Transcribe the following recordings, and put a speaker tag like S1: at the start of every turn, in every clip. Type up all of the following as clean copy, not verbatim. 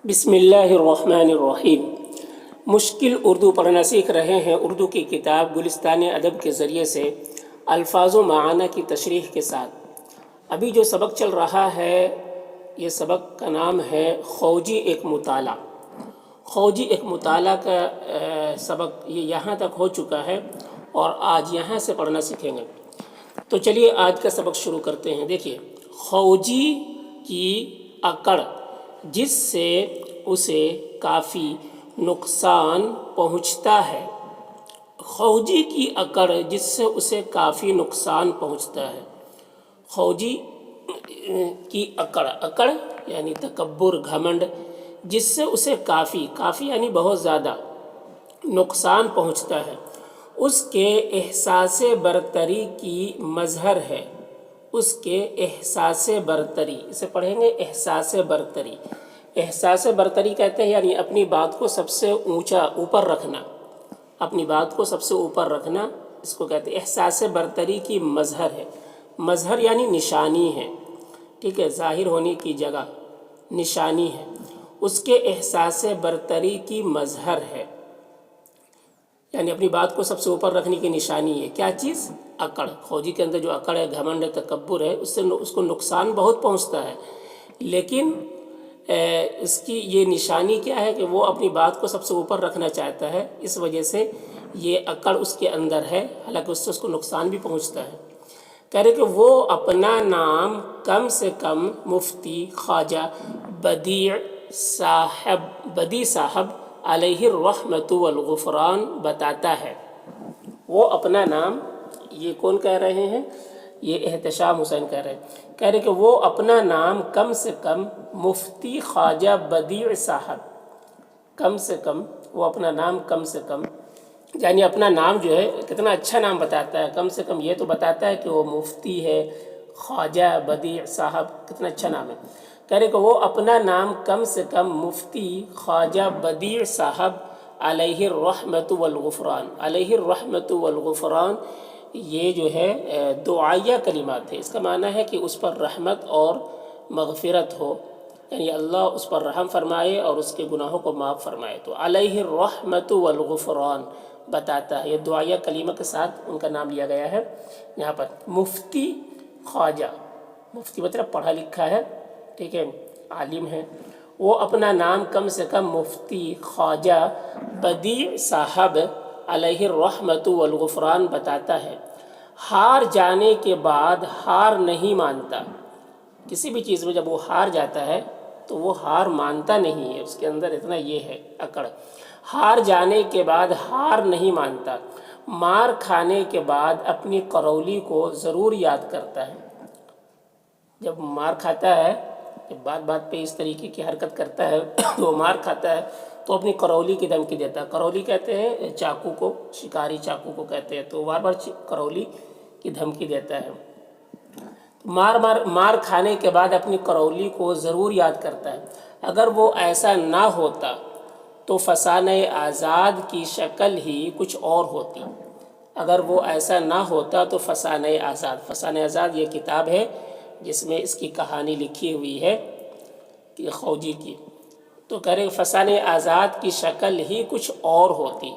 S1: بسم اللہ الرحمن الرحیم۔ مشکل اردو پڑھنا سیکھ رہے ہیں اردو کی کتاب گلستان ادب کے ذریعے سے الفاظ و معانی کی تشریح کے ساتھ۔ ابھی جو سبق چل رہا ہے یہ سبق کا نام ہے خوجی ایک مطالعہ۔ خوجی ایک مطالعہ کا سبق یہ یہاں تک ہو چکا ہے اور آج یہاں سے پڑھنا سیکھیں گے۔ تو چلیے آج کا سبق شروع کرتے ہیں۔ دیکھیے، خوجی کی اکڑ جس سے اسے کافی نقصان پہنچتا ہے۔ خوجی کی اکڑ جس سے اسے کافی نقصان پہنچتا ہے۔ خوجی کی اکڑ یعنی تکبر، گھمنڈ، جس سے اسے کافی یعنی بہت زیادہ نقصان پہنچتا ہے، اس کے احساس برتری کی مظہر ہے۔ اس کے احساس برتری، اسے پڑھیں گے احساس برتری۔ احساس برتری کہتے ہیں یعنی اپنی بات کو سب سے اوپر رکھنا۔ اپنی بات کو سب سے اوپر رکھنا اس کو کہتے ہیں احساس برتری کی مظہر ہے۔ مظہر یعنی نشانی ہے، ٹھیک ہے، ظاہر ہونے کی جگہ نشانی ہے۔ اس کے احساس برتری کی مظہر ہے یعنی اپنی بات کو سب سے اوپر رکھنے کی نشانی ہے۔ کیا چیز؟ اکڑ۔ خوجی کے اندر جو اکڑ ہے، گھمنڈ ہے، تکبر ہے، اس سے اس کو نقصان بہت پہنچتا ہے، لیکن اس کی یہ نشانی کیا ہے کہ وہ اپنی بات کو سب سے اوپر رکھنا چاہتا ہے، اس وجہ سے یہ اکڑ اس کے اندر ہے، حالانکہ اس سے اس کو نقصان بھی پہنچتا ہے۔ کہہ رہے کہ وہ اپنا نام کم سے کم مفتی خواجہ بدیع صاحب علیہ الرحمۃ والغفران بتاتا ہے۔ وہ اپنا نام، یہ کون کہہ رہے ہیں؟ یہ احتشام حسین کہہ رہے ہیں۔ کہہ رہے کہ وہ اپنا نام کم سے کم مفتی خواجہ بدیع صاحب، کم سے کم وہ اپنا نام کم سے کم یعنی اپنا نام جو ہے کتنا اچھا نام بتاتا ہے، کم سے کم یہ تو بتاتا ہے کہ وہ مفتی ہے، خواجہ بدیع صاحب، کتنا اچھا نام ہے۔ کہہ رہے کہ وہ اپنا نام کم سے کم مفتی خواجہ بدیع صاحب علیہ الرحمۃ والغفران، علیہ الرحمۃ والغفران، یہ جو ہے دعائیہ کلمات ہے۔ اس کا معنی ہے کہ اس پر رحمت اور مغفرت ہو، یعنی اللہ اس پر رحم فرمائے اور اس کے گناہوں کو معاف فرمائے۔ تو علیہ الرحمۃ والغفران بتاتا ہے، یہ دعائیہ کلمہ کے ساتھ ان کا نام لیا گیا ہے یہاں پر۔ مفتی خواجہ، مفتی مطلب پڑھا لکھا ہے، ٹھیک ہے، عالم ہے۔ وہ اپنا نام کم سے کم مفتی خواجہ بدیع صاحب علیہ الرحمۃ والغفران بتاتا ہے۔ ہار جانے کے بعد ہار نہیں مانتا۔ کسی بھی چیز میں جب وہ ہار جاتا ہے تو وہ ہار مانتا نہیں ہے، اس کے اندر اتنا یہ ہے اکڑ۔ ہار جانے کے بعد ہار نہیں مانتا۔ مار کھانے کے بعد اپنی کرولی کو ضرور یاد کرتا ہے۔ جب مار کھاتا ہے، جب بات بات پہ اس طریقے کی حرکت کرتا ہے وہ مار کھاتا ہے تو اپنی کرولی کی دھمکی دیتا ہے۔ کرولی کہتے ہیں چاقو کو، شکاری چاقو کو کہتے ہیں، تو بار بار کرولی کی دھمکی دیتا ہے۔ مار کھانے کے بعد اپنی کرولی کو ضرور یاد کرتا ہے۔ اگر وہ ایسا نہ ہوتا تو فسانہ آزاد کی شکل ہی کچھ اور ہوتی۔ اگر وہ ایسا نہ ہوتا تو فسانہ آزاد یہ کتاب ہے جس میں اس کی کہانی لکھی ہوئی ہے کہ خوجی کی، تو کہہ رہے فسانہ آزاد کی شکل ہی کچھ اور ہوتی۔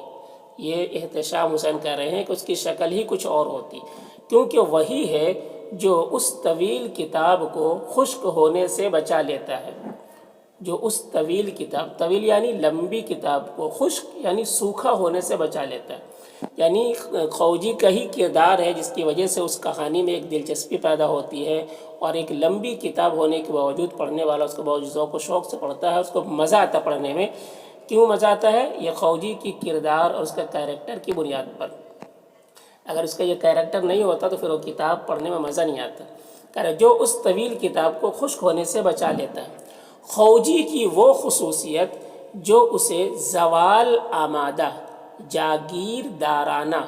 S1: یہ احتشام حسین کہہ رہے ہیں کہ اس کی شکل ہی کچھ اور ہوتی، کیونکہ وہی ہے جو اس طویل کتاب کو خشک ہونے سے بچا لیتا ہے۔ جو اس طویل کتاب، طویل یعنی لمبی کتاب کو، خشک یعنی سوکھا ہونے سے بچا لیتا ہے۔ یعنی خوجی کا ہی کردار ہے جس کی وجہ سے اس کہانی میں ایک دلچسپی پیدا ہوتی ہے، اور ایک لمبی کتاب ہونے کے باوجود پڑھنے والا اس کو بہت ذوق و شوق سے پڑھتا ہے، اس کو مزہ آتا ہے پڑھنے میں۔ کیوں مزہ آتا ہے؟ یہ خوجی کی کردار اور اس کا کیریکٹر کی بنیاد پر۔ اگر اس کا یہ کیریکٹر نہیں ہوتا تو پھر وہ کتاب پڑھنے میں مزہ نہیں آتا۔ کہہ رہے جو اس طویل کتاب کو خشک ہونے سے بچا لیتا ہے۔ خوجی کی وہ خصوصیت جو اسے زوال آمادہ، جاگیردارانہ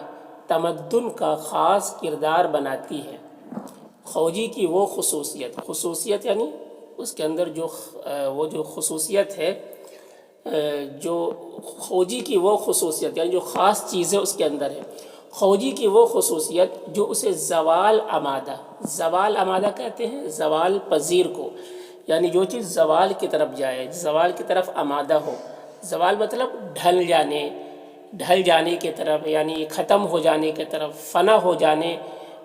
S1: تمدن کا خاص کردار بناتی ہے۔ خوجی کی وہ خصوصیت یعنی اس کے اندر جو خصوصیت ہے، جو خوجی کی وہ خصوصیت یعنی جو خاص چیزیں اس کے اندر ہے، خوجی کی وہ خصوصیت جو اسے زوال آمادہ کہتے ہیں، زوال پذیر کو، یعنی جو چیز زوال کی طرف جائے، زوال کی طرف آمادہ ہو. زوال مطلب ڈھل جانے کی طرف، یعنی ختم ہو جانے کی طرف، فنا ہو جانے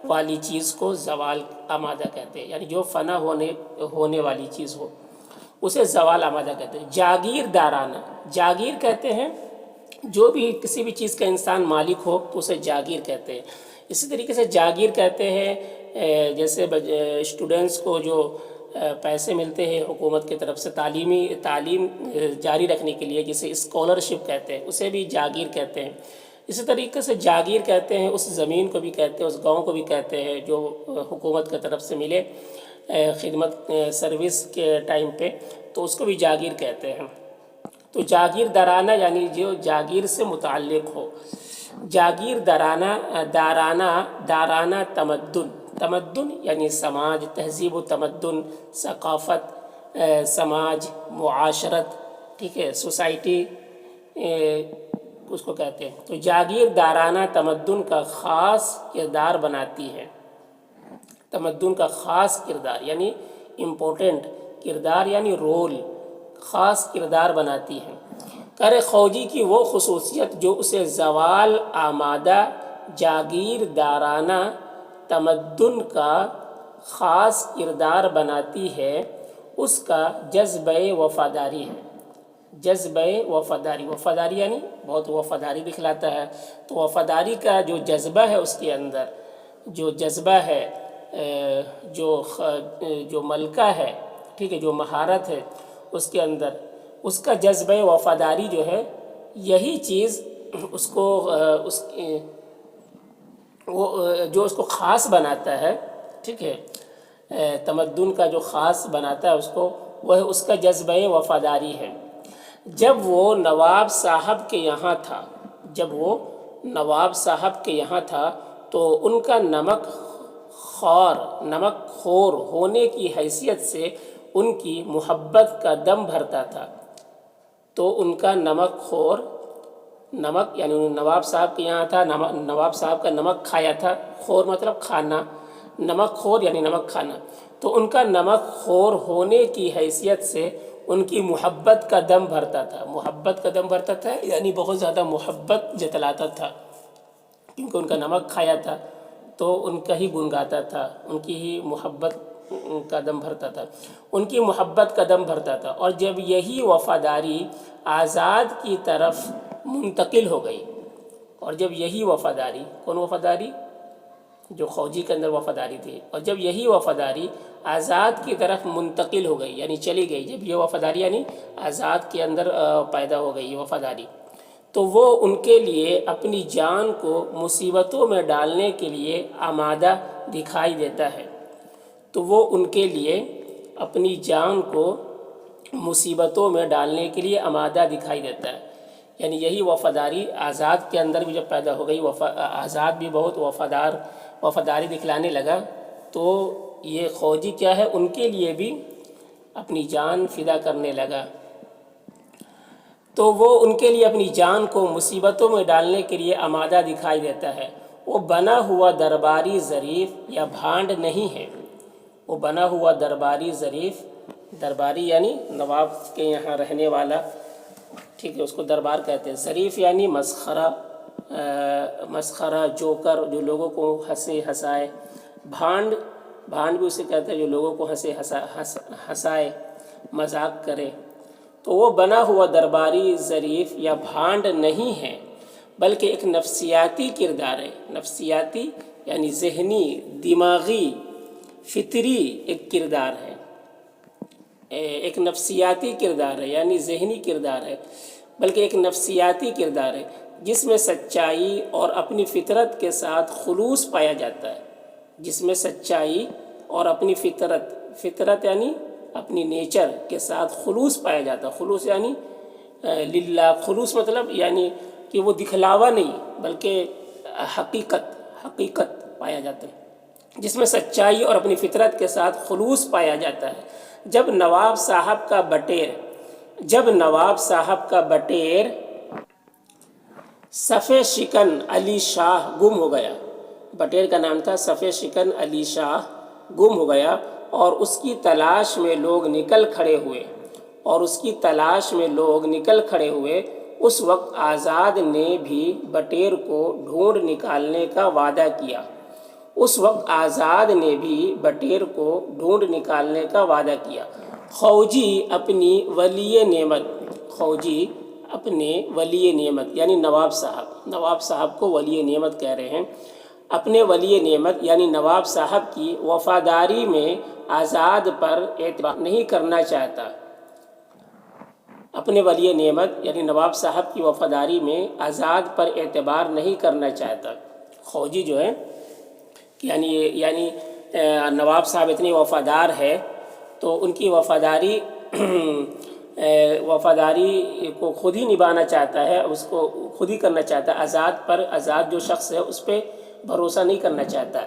S1: والی چیز کو زوال آمادہ کہتے ہیں. یعنی جو فنا ہونے والی چیز ہو اسے زوال آمادہ کہتے ہیں. جاگیر دارانہ، جاگیر کہتے ہیں جو بھی کسی بھی چیز کا انسان مالک ہو تو اسے جاگیر کہتے ہیں. اسی طریقے سے جاگیر کہتے ہیں جیسے اسٹوڈنٹس کو جو پیسے ملتے ہیں حکومت کی طرف سے تعلیم جاری رکھنے کے لیے، جسے اسکالرشپ کہتے ہیں، اسے بھی جاگیر کہتے ہیں. اسی طریقے سے جاگیر کہتے ہیں اس زمین کو بھی کہتے ہیں، اس گاؤں کو بھی کہتے ہیں جو حکومت کی طرف سے ملے خدمت سروس کے ٹائم پہ، تو اس کو بھی جاگیر کہتے ہیں. تو جاگیر دارانہ یعنی جو جاگیر سے متعلق ہو. جاگیر دارانہ تمدن یعنی سماج، تہذیب و تمدن، ثقافت، سماج، معاشرت، ٹھیک ہے، سوسائٹی اس کو کہتے ہیں. تو جاگیر دارانہ تمدن کا خاص کردار بناتی ہے. تمدن کا خاص کردار یعنی امپورٹنٹ، کردار یعنی رول، خاص کردار بناتی ہے. کر خوجی کی وہ خصوصیت جو اسے زوال آمادہ جاگیر دارانہ تمدن کا خاص کردار بناتی ہے، اس کا جذبہ وفاداری ہے. جذبہ وفاداری یعنی بہت وفاداری دکھلاتا ہے. تو وفاداری کا جو جذبہ ہے اس کے اندر، جو جذبہ ہے، جو ملکہ ہے، ٹھیک ہے، جو مہارت ہے اس کے اندر، اس کا جذبہ وفاداری جو ہے، یہی چیز اس کو جو اس کو خاص بناتا ہے، ٹھیک ہے، تمدن کا جو خاص بناتا ہے اس کو، وہ اس کا جذبہ وفاداری ہے. جب وہ نواب صاحب کے یہاں تھا تو ان کا نمک خور ہونے کی حیثیت سے ان کی محبت کا دم بھرتا تھا. تو ان کا نمک یعنی نواب صاحب کے یہاں تھا، نواب صاحب کا نمک کھایا تھا. خور مطلب کھانا، نمک خور یعنی نمک کھانا. تو ان کا نمک خور ہونے کی حیثیت سے ان کی محبت کا دم بھرتا تھا. محبت کا دم بھرتا تھا یعنی بہت زیادہ محبت جتلاتا تھا، کیونکہ ان کا نمک کھایا تھا تو ان کا ہی گنگاتا تھا، ان کی ہی محبت کا دم بھرتا تھا، ان کی محبت کا دم بھرتا تھا. اور جب یہی وفاداری آزاد کی طرف منتقل ہو گئی، اور جب یہی وفاداری، کون وفاداری؟ جو خوجی کے اندر وفاداری تھی، اور جب یہی وفاداری آزاد کی طرف منتقل ہو گئی یعنی چلی گئی، جب یہ وفاداری یعنی آزاد کے اندر پیدا ہو گئی یہ وفاداری، تو وہ ان کے لیے اپنی جان کو مصیبتوں میں ڈالنے کے لیے آمادہ دکھائی دیتا ہے. تو وہ ان کے لیے اپنی جان کو مصیبتوں میں ڈالنے کے لیے آمادہ دکھائی دیتا ہے. یعنی یہی وفاداری آزاد کے اندر بھی جب پیدا ہو گئی، آزاد بھی بہت وفاداری دکھلانے لگا، تو یہ خوجی کیا ہے، ان کے لیے بھی اپنی جان فدا کرنے لگا. تو وہ ان کے لیے اپنی جان کو مصیبتوں میں ڈالنے کے لیے آمادہ دکھائی دیتا ہے. وہ بنا ہوا درباری ظریف یا بھانڈ نہیں ہے. وہ بنا ہوا درباری ظریف، درباری یعنی نواب کے یہاں رہنے والا، ٹھیک ہے، اس کو دربار کہتے ہیں. ظریف یعنی مسخرہ، جوکر، جو لوگوں کو ہنسائے. بھانڈ بھی اسے کہتے ہیں جو لوگوں کو ہنسائے، مذاق کرے. تو وہ بنا ہوا درباری ظریف یا بھانڈ نہیں ہے، بلکہ ایک نفسیاتی کردار ہے. نفسیاتی یعنی ذہنی، دماغی، فطری ایک کردار ہے. ایک نفسیاتی کردار ہے یعنی ذہنی کردار ہے، بلکہ ایک نفسیاتی کردار ہے جس میں سچائی اور اپنی فطرت کے ساتھ خلوص پایا جاتا ہے. جس میں سچائی اور اپنی فطرت یعنی اپنی نیچر کے ساتھ خلوص پایا جاتا ہے. خلوص یعنی للہ، خلوص مطلب یعنی کہ وہ دکھلاوا نہیں بلکہ حقیقت پایا جاتا ہے، جس میں سچائی اور اپنی فطرت کے ساتھ خلوص پایا جاتا ہے. جب نواب صاحب کا بٹیر صفِ شکن علی شاہ گم ہو گیا، بٹیر کا نام تھا، صفِ شکن علی شاہ گم ہو گیا، اور اس کی تلاش میں لوگ نکل کھڑے ہوئے اس وقت آزاد نے بھی بٹیر کو ڈھونڈ نکالنے کا وعدہ کیا خوجی اپنے ولی نعمت یعنی نواب صاحب کو ولی نعمت کہہ رہے ہیں، اپنے ولی نعمت یعنی نواب صاحب کی وفاداری میں آزاد پر اعتبار نہیں کرنا چاہتا خوجی جو ہے یعنی نواب صاحب اتنے وفادار ہے تو ان کی وفاداری کو خود ہی نبھانا چاہتا ہے، اس کو خود ہی کرنا چاہتا ہے، آزاد جو شخص ہے اس پہ بھروسہ نہیں کرنا چاہتا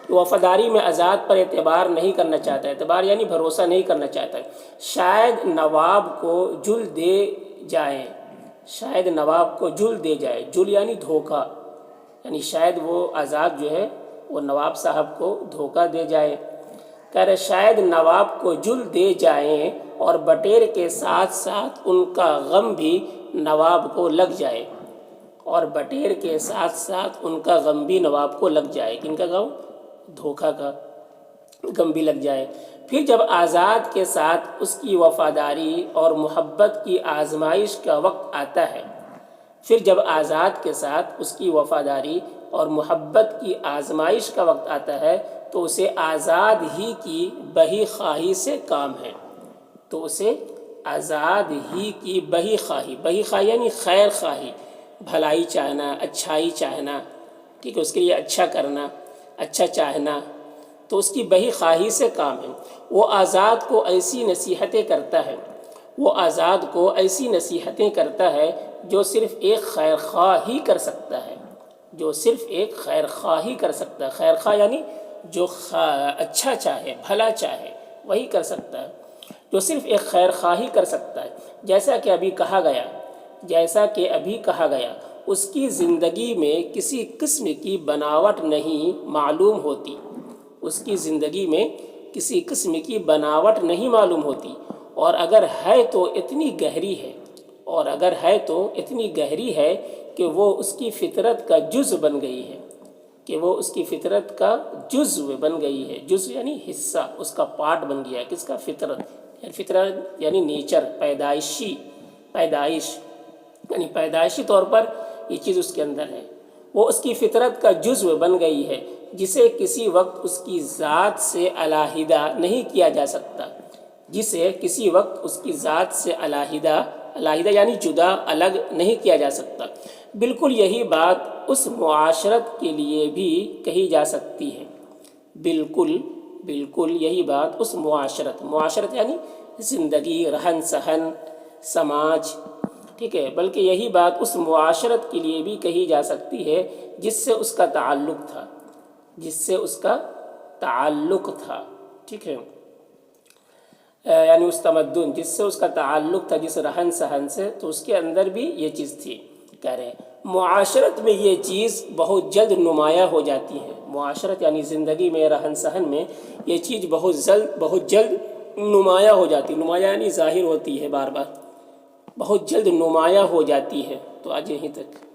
S1: وفاداری میں آزاد پر اعتبار نہیں کرنا چاہتا، اعتبار یعنی بھروسہ نہیں کرنا چاہتا، شاید نواب کو جل دے جائے، جل یعنی دھوکہ، یعنی شاید وہ آزاد جو ہے وہ نواب صاحب کو دھوکہ دے جائے، کہہ رہے شاید نواب کو جل دے جائیں اور بٹیر کے ساتھ ساتھ ان کا غم بھی نواب کو لگ جائے، کن کا غم؟ دھوکہ کا غم بھی لگ جائے۔ پھر جب آزاد کے ساتھ اس کی وفاداری اور محبت کی آزمائش کا وقت آتا ہے تو اسے آزاد ہی کی بہی خواہی سے کام ہے، بہی خواہی یعنی خیر خواہی، بھلائی چاہنا، اچھائی چاہنا، ٹھیک ہے، اس کے لیے اچھا کرنا، اچھا چاہنا، تو اس کی بہی خواہی سے کام ہے۔ وہ آزاد کو ایسی نصیحتیں کرتا ہے جو صرف ایک خیر خواہ ہی کر سکتا ہے، خیر خواہ یعنی جو اچھا چاہے، بھلا چاہے، وہی کر سکتا ہے، جو صرف ایک خیر خواہ ہی کر سکتا ہے۔ جیسا کہ ابھی کہا گیا اس کی زندگی میں کسی قسم کی بناوٹ نہیں معلوم ہوتی، اور اگر ہے تو اتنی گہری ہے کہ وہ اس کی فطرت کا جزو بن گئی ہے، جزو یعنی حصہ، اس کا پارٹ بن گیا ہے، کس کا؟ فطرت یعنی نیچر، پیدائش یعنی پیدائشی طور پر یہ چیز اس کے اندر ہے، وہ اس کی فطرت کا جزو بن گئی ہے جسے کسی وقت اس کی ذات سے علیحدہ نہیں کیا جا سکتا، علیحدہ یعنی جدا، الگ نہیں کیا جا سکتا۔ بالکل یہی بات اس معاشرت کے لیے بھی کہی جا سکتی ہے، بالکل یہی بات اس معاشرت یعنی زندگی، رہن سہن، سماج، ٹھیک ہے، بلکہ یہی بات اس معاشرت کے لیے بھی کہی جا سکتی ہے جس سے اس کا تعلق تھا، ٹھیک ہے، یعنی اس تمدن جس سے اس کا تعلق تھا، جس رہن سہن سے، تو اس کے اندر بھی یہ چیز تھی۔ کہہ رہے ہیں معاشرت میں یہ چیز بہت جلد نمایاں ہو جاتی ہے، معاشرت یعنی زندگی میں، رہن سہن میں یہ چیز بہت جلد نمایاں ہو جاتی ہے، نمایاں یعنی ظاہر ہوتی ہے، بار بہت جلد نمایاں ہو جاتی ہے۔ تو آج یہیں تک۔